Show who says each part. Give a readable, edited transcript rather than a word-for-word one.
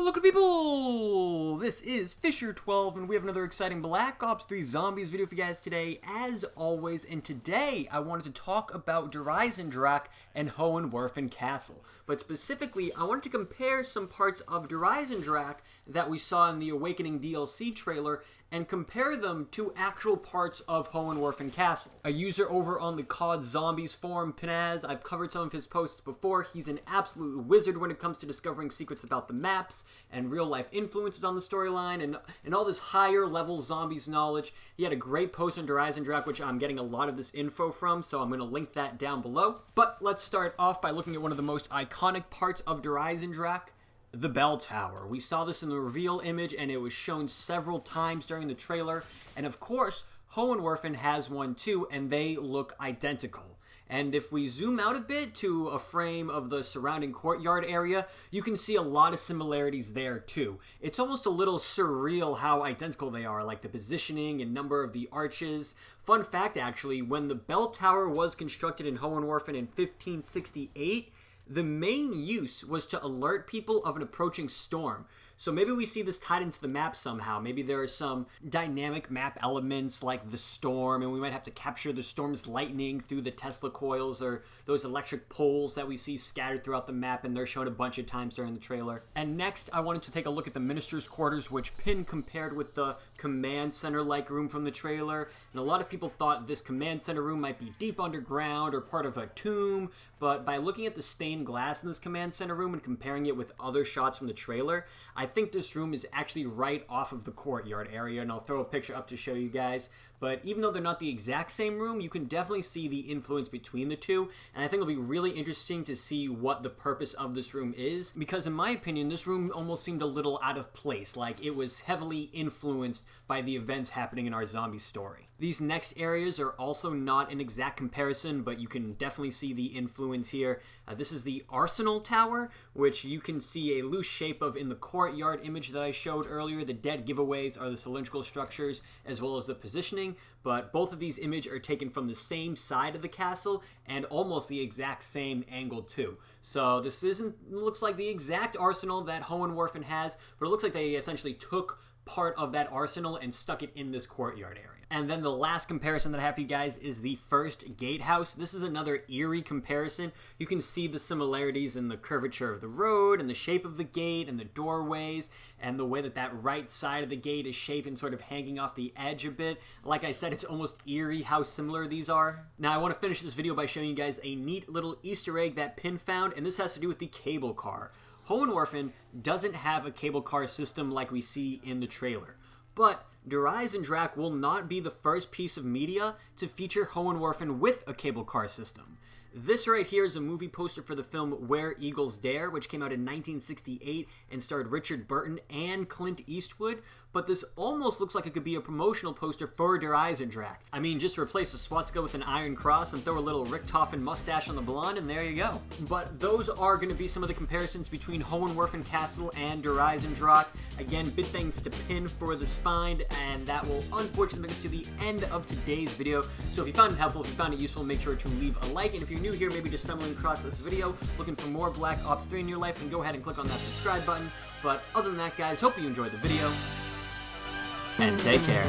Speaker 1: Hello good people, this is Fisher12 and we have another exciting Black Ops 3 Zombies video for you guys today as always, and today I wanted to talk about EISENDRACHE and Hohenwerfen Castle, but specifically I wanted to compare some parts of EISENDRACHE that we saw in the Awakening DLC trailer and compare them to actual parts of Hohenwerfen Castle. A user over on the COD Zombies forum, Pinaz, I've covered some of his posts before. He's an absolute wizard when it comes to discovering secrets about the maps and real-life influences on the storyline and all this higher-level zombies knowledge. He had a great post on EISENDRACHE, which I'm getting a lot of this info from, so I'm going to link that down below. But let's start off by looking at one of the most iconic parts of EISENDRACHE, the bell tower. We saw this in the reveal image and it was shown several times during the trailer, and of course Hohenwerfen has one too, and they look identical. And if we zoom out a bit to a frame of the surrounding courtyard area, you can see a lot of similarities there too. It's almost a little surreal how identical they are, like the positioning and number of the arches. Fun fact actually, when the bell tower was constructed in Hohenwerfen in 1568, the main use was to alert people of an approaching storm. So maybe we see this tied into the map somehow. Maybe there are some dynamic map elements like the storm, and we might have to capture the storm's lightning through the Tesla coils or those electric poles that we see scattered throughout the map, and they're shown a bunch of times during the trailer. And next, I wanted to take a look at the Minister's Quarters, which Pin compared with the Command Center-like room from the trailer. And a lot of people thought this Command Center room might be deep underground or part of a tomb, but by looking at the stained glass in this Command Center room and comparing it with other shots from the trailer, I think this room is actually right off of the courtyard area, and I'll throw a picture up to show you guys. But even though they're not the exact same room, you can definitely see the influence between the two, and I think it'll be really interesting to see what the purpose of this room is, because in my opinion, this room almost seemed a little out of place, like it was heavily influenced by the events happening in our zombie story. These next areas are also not an exact comparison, but you can definitely see the influence here. This is the Arsenal Tower, which you can see a loose shape of in the courtyard image that I showed earlier. The dead giveaways are the cylindrical structures as well as the positioning, but both of these images are taken from the same side of the castle and almost the exact same angle too. So this looks like the exact arsenal that Hohenwerfen has, but it looks like they essentially took part of that arsenal and stuck it in this courtyard area. And then the last comparison that I have for you guys is the first gatehouse. This is another eerie comparison. You can see the similarities in the curvature of the road and the shape of the gate and the doorways and the way that that right side of the gate is shaped and sort of hanging off the edge a bit. Like I said, it's almost eerie how similar these are. Now I want to finish this video by showing you guys a neat little Easter egg that Pin found, and this has to do with the cable car. Hohenwerfen doesn't have a cable car system like we see in the trailer, but EISENDRACHE will not be the first piece of media to feature Hohenwerfen with a cable car system. This right here is a movie poster for the film Where Eagles Dare, which came out in 1968 and starred Richard Burton and Clint Eastwood, but this almost looks like it could be a promotional poster for EISENDRACHE. I mean, just replace the swastika with an iron cross and throw a little Richtofen mustache on the blonde, and there you go. But those are going to be some of the comparisons between Hohenwerfen Castle and EISENDRACHE. Again, big thanks to Pin for this find, and that will unfortunately bring us to the end of today's video. So if you found it helpful, if you found it useful, make sure to leave a like, and if you're new here, maybe just stumbling across this video, looking for more Black Ops 3 in your life, then go ahead and click on that subscribe button. But other than that, guys, hope you enjoyed the video, and take care.